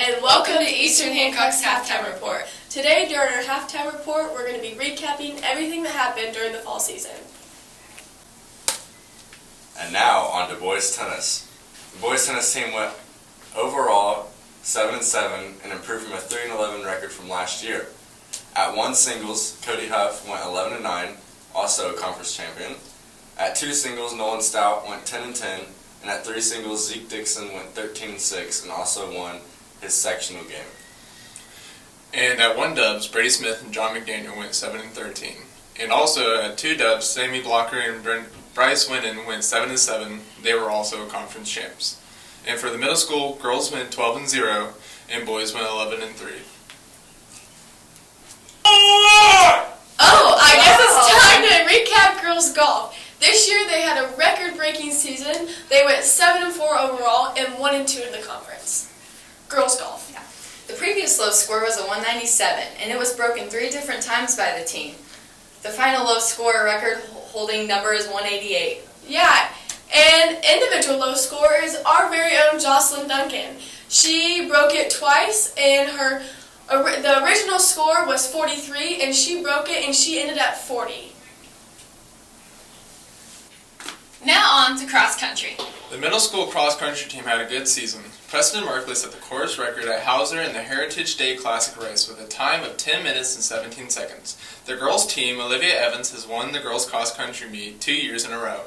and welcome to Eastern Hancock's Halftime Report. Today, during our halftime report, we're going to be recapping everything that happened during the fall season. And now, on to boys tennis. The boys tennis team went overall 7-7 and improved from a 3-11 record from last year. At one singles, Cody Huff went 11-9, also a conference champion. At two singles, Nolan Stout went 10-10, and at three singles, Zeke Dixon went 13-6 and also won his sectional game. And at one dubs, Brady Smith and John McDaniel went 7-13. And also at two dubs, Sammy Blocker and Bryce Winnen went 7-7. They were also conference champs. And for the middle school, girls went 12-0 and boys went 11-3. I guess it's time to recap girls golf. This year they had a record-breaking season. They went 7-4 overall and 1-2 in the conference. Girls golf. Yeah. The previous low score was a 197, and it was broken 3 different times by the team. The final low score record holding number is 188. Yeah, and individual low score is our very own Jocelyn Duncan. She broke it twice, and the original score was 43, and she broke it, and she ended at 40. Now on to cross country. The middle school cross country team had a good season. Preston Merkley set the course record at Hauser in the Heritage Day Classic race with a time of 10 minutes and 17 seconds. The girls team, Olivia Evans, has won the girls cross country meet 2 years in a row.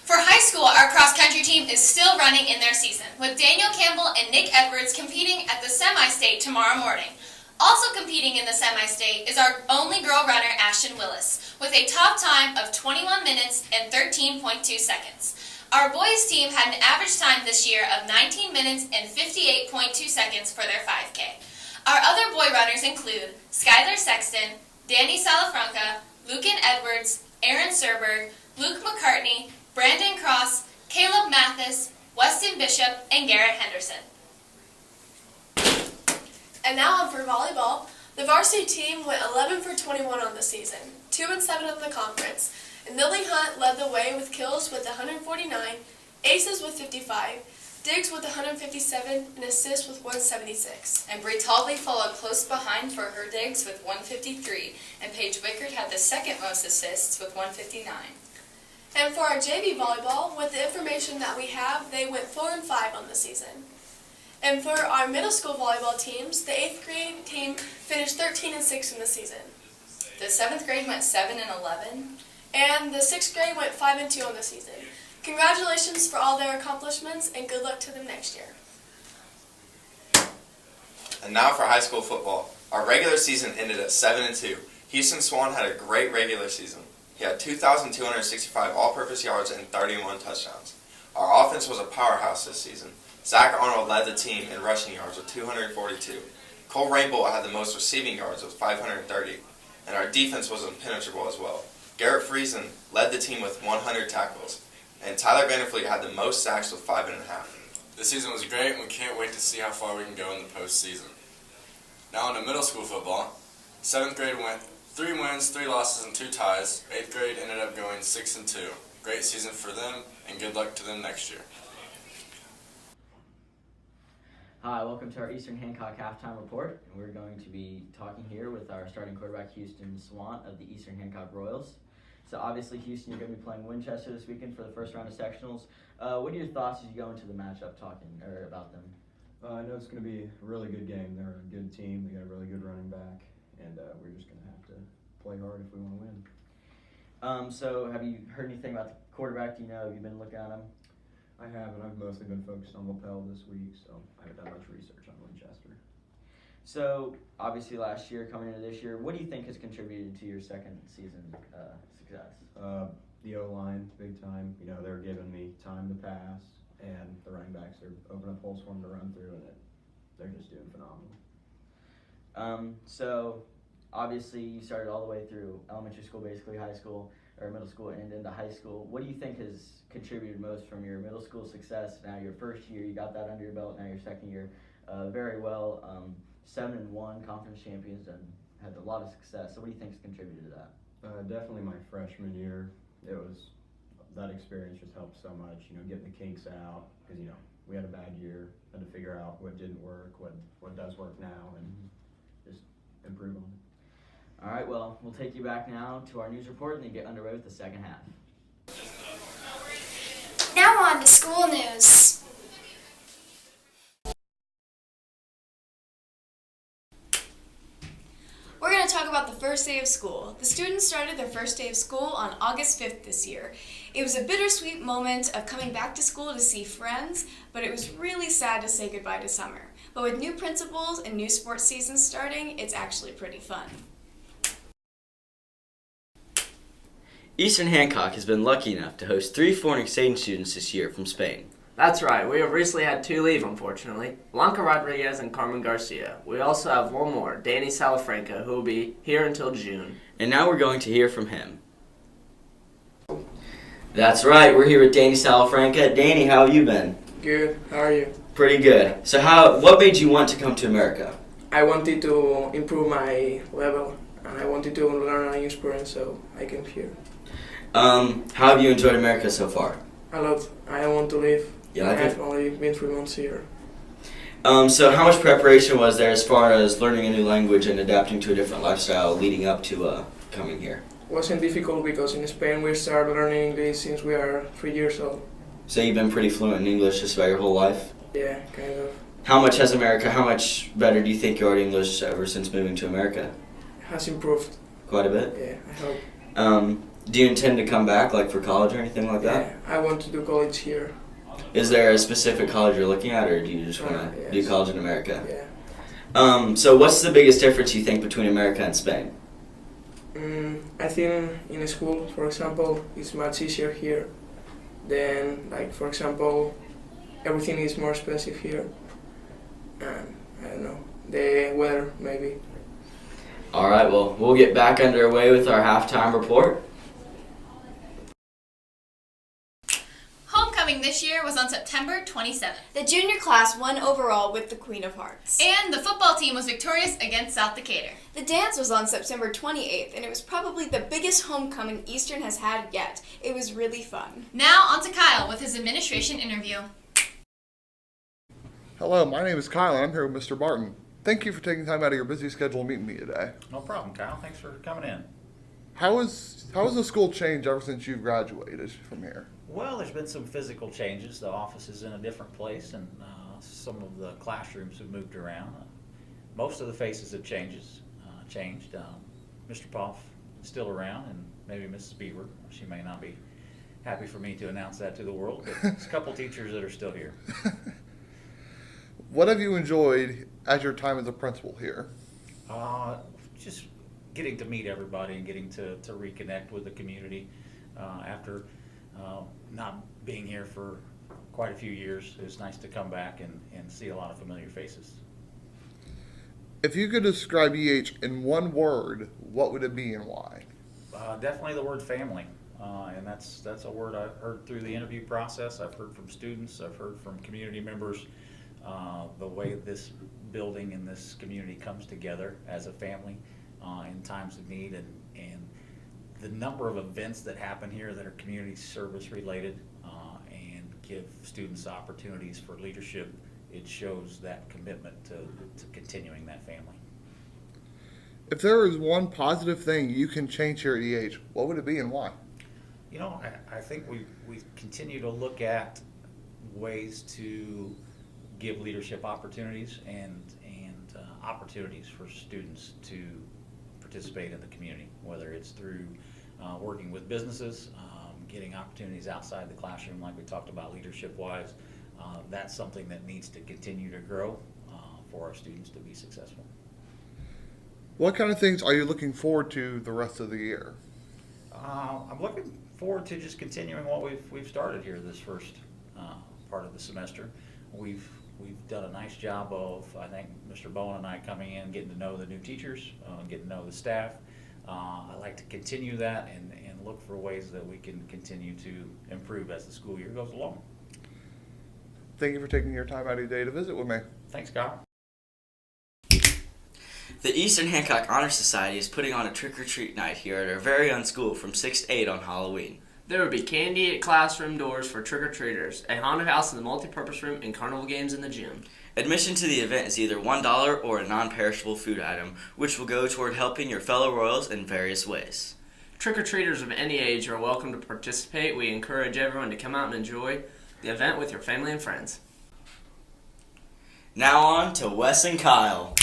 For high school, our cross country team is still running in their season, with Daniel Campbell and Nick Edwards competing at the semi-state tomorrow morning. Also competing in the semi-state is our only girl runner, Ashton Willis, with a top time of 21 minutes and 13.2 seconds. Our boys team had an average time this year of 19 minutes and 58.2 seconds for their 5K. Our other boy runners include Skylar Sexton, Danny Salafranca, Lucan Edwards, Aaron Serberg, Luke McCartney, Brandon Cross, Caleb Mathis, Weston Bishop, and Garrett Henderson. And now on for volleyball. The varsity team went 11 for 21 on the season, 2-7 on the conference. And Lily Hunt led the way with kills with 149, aces with 55, digs with 157, and assists with 176. And Brie Tolley followed close behind for her digs with 153, and Paige Wickard had the second most assists with 159. And for our JV volleyball, with the information that we have, they went 4-5 on the season. And for our middle school volleyball teams, the 8th grade team finished 13-6 in the season. The 7th grade went 7-11. And the 6th grade went 5-2 on the season. Congratulations for all their accomplishments, and good luck to them next year. And now for high school football. Our regular season ended at 7-2. Houston Swan had a great regular season. He had 2,265 all-purpose yards and 31 touchdowns. Our offense was a powerhouse this season. Zach Arnold led the team in rushing yards with 242. Cole Rainbow had the most receiving yards with 530. And our defense was impenetrable as well. Garrett Friesen led the team with 100 tackles, and Tyler Vanderfleet had the most sacks with 5.5. The season was great, and we can't wait to see how far we can go in the postseason. Now on to middle school football. 7th grade went 3 wins, 3 losses, and 2 ties. 8th grade ended up going 6-2. Great season for them, and good luck to them next year. Hi, welcome to our Eastern Hancock Halftime Report. And we're going to be talking here with our starting quarterback, Houston Swan of the Eastern Hancock Royals. So obviously, Houston, you're going to be playing Winchester this weekend for the first round of sectionals. What are your thoughts as you go into the matchup about them? I know it's going to be a really good game. They're a good team. They got a really good running back, and we're just going to have to play hard if we want to win. So have you heard anything about the quarterback? Do you know, have you been looking at him? I haven't. I've mostly been focused on lapel this week, so I haven't done much research on Winchester. So, obviously last year, coming into this year, what do you think has contributed to your second season success? The O-line, big time. You know, they're giving me time to pass, and the running backs are opening up holes for them to run through, and they're just doing phenomenal. So, obviously you started all the way through elementary school, basically high school, or middle school and into high school. What do you think has contributed most from your middle school success? Now your first year, you got that under your belt. Now your second year, very well. 7-1 conference champions and had a lot of success. So what do you think has contributed to that? Definitely my freshman year. That experience just helped so much. You know, getting the kinks out because we had a bad year, had to figure out what didn't work, what does work now, and just improve on it. All right, well, we'll take you back now to our news report and then get underway with the second half. Now on to school news. We're going to talk about the first day of school. The students started their first day of school on August 5th this year. It was a bittersweet moment of coming back to school to see friends, but it was really sad to say goodbye to summer. But with new principals and new sports seasons starting, it's actually pretty fun. Eastern Hancock has been lucky enough to host 3 foreign exchange students this year from Spain. That's right. We have recently had 2 leave, unfortunately. Blanca Rodriguez and Carmen Garcia. We also have one more, Danny Salafranca, who will be here until June. And now we're going to hear from him. That's right, we're here with Danny Salafranca. Danny, how have you been? Good. How are you? Pretty good. So what made you want to come to America? I wanted to improve my level, and I wanted to learn a new experience, so I came here. How have you enjoyed America so far? A lot. I want to live. You like it? I've only been 3 months here. So how much preparation was there as far as learning a new language and adapting to a different lifestyle leading up to coming here? It wasn't difficult because in Spain we started learning English since we are 3 years old. So you've been pretty fluent in English just about your whole life? Yeah, kind of. How much better do you think you are at English ever since moving to America? It has improved. Quite a bit? Yeah, I hope. Do you intend to come back, like for college or anything like that? Yeah, I want to do college here. Is there a specific college you're looking at, or do you just want to yes. do college in America? Yeah. So what's the biggest difference you think between America and Spain? I think in school, for example, it's much easier here. Then, like, for example, everything is more expensive here. And, I don't know, the weather, maybe. All right, well, we'll get back underway with our halftime report. Homecoming this year was on September 27th. The junior class won overall with the Queen of Hearts. And the football team was victorious against South Decatur. The dance was on September 28th, and it was probably the biggest homecoming Eastern has had yet. It was really fun. Now on to Kyle with his administration interview. Hello, my name is Kyle, and I'm here with Mr. Barton. Thank you for taking time out of your busy schedule and meeting me today. No problem, Kyle. Thanks for coming in. How has the school changed ever since you've graduated from here? Well, there's been some physical changes. The office is in a different place, and some of the classrooms have moved around. Most of the faces have changed. Mr. Poff is still around, and maybe Mrs. Beaver. She may not be happy for me to announce that to the world, but there's a couple teachers that are still here. What have you enjoyed as your time as a principal here? Just getting to meet everybody and getting to reconnect with the community after not being here for quite a few years. It's nice to come back and see a lot of familiar faces. If you could describe EH in one word, what would it be and why? Definitely the word family. And that's a word I've heard through the interview process. I've heard from students. I've heard from community members. The way this building and this community comes together as a family in times of need, and the number of events that happen here that are community service related and give students opportunities for leadership, it shows that commitment to continuing that family. If there is one positive thing you can change here at EH, what would it be and why? You know, I think we continue to look at ways to give leadership opportunities and opportunities for students to participate in the community, whether it's through working with businesses, getting opportunities outside the classroom like we talked about leadership-wise. That's something that needs to continue to grow for our students to be successful. What kind of things are you looking forward to the rest of the year? I'm looking forward to just continuing what we've started here this first part of the semester. We've done a nice job of, I think, Mr. Bowen and I coming in, getting to know the new teachers, getting to know the staff. I like to continue that and look for ways that we can continue to improve as the school year goes along. Thank you for taking your time out of your day to visit with me. Thanks, Kyle. The Eastern Hancock Honor Society is putting on a trick-or-treat night here at our very own school from 6 to 8 on Halloween. There will be candy at classroom doors for trick-or-treaters, a haunted house in the multi-purpose room, and carnival games in the gym. Admission to the event is either $1 or a non-perishable food item, which will go toward helping your fellow Royals in various ways. Trick-or-treaters of any age are welcome to participate. We encourage everyone to come out and enjoy the event with your family and friends. Now on to Wes and Kyle.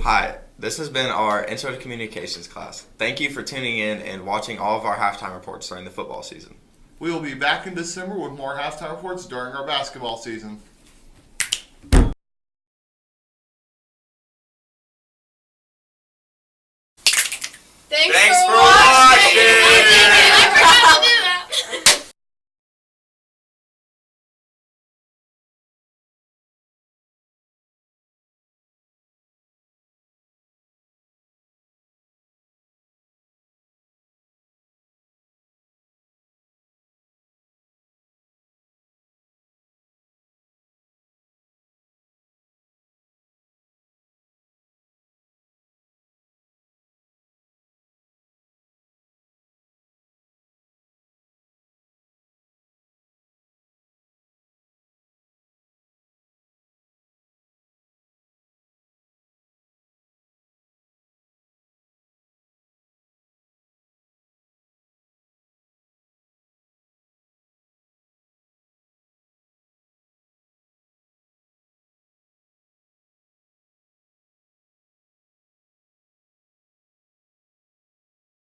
Hi, this has been our Intro to Communications class. Thank you for tuning in and watching all of our halftime reports during the football season. We will be back in December with more halftime reports during our basketball season.